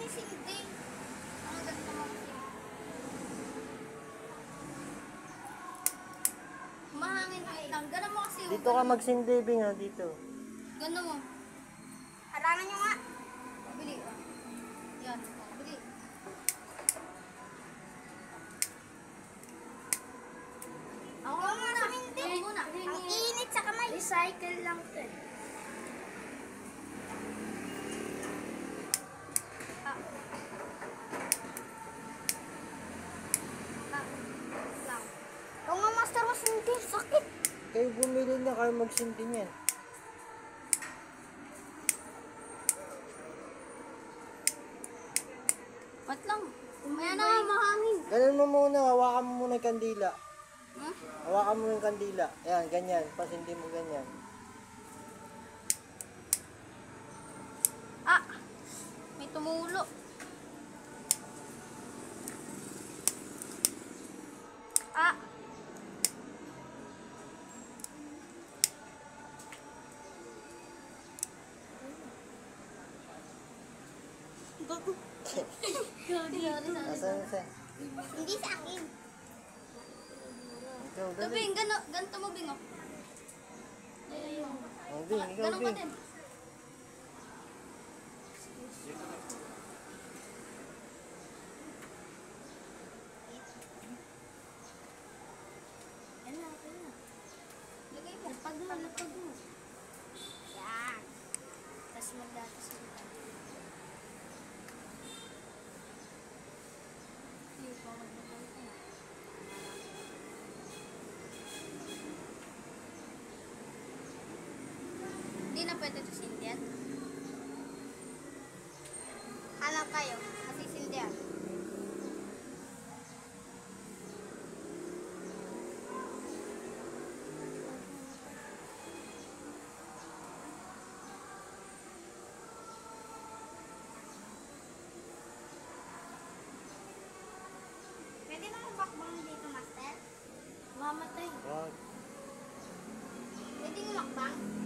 sisindi. Ano ganito mo kasi? Mahangin. Wait lang. Ganun mo kasi. Dito ka magsindi, Bing, ha, dito. Ganun mo. Harangan nyo nga. Bili. Yan. Bili. Ako muna. Ako muna. Ang init sa kamay. Recycle lang ito eh. Lang. Ikaw nga master mas hindi. Sakit. Kayo bumili na, kayo magsindi niyan. Ba't lang? Kaya na nga mahangin. Ganun mo muna, hawakan mo muna yung kandila. Hmm? Hawakan mo yung kandila. Ayan, ganyan. Pasindi mo ganyan. Ah! May tumulo. Ah! Gago. Nasaan siya? Hindi sa akin. Ikaw, dali. Bing, ganito mo, Bing, oh. Oh, Bing, ikaw, Ganun ka Bing. din. Lagay mo. Lapag mo. Yan. Tapos magdatas mo. Hindi na pwede ito sindihan. Hanap kayo. Masisindihan. Pwede na makbang dito, Master? Mamatay. Wag. Pwede mo makbang?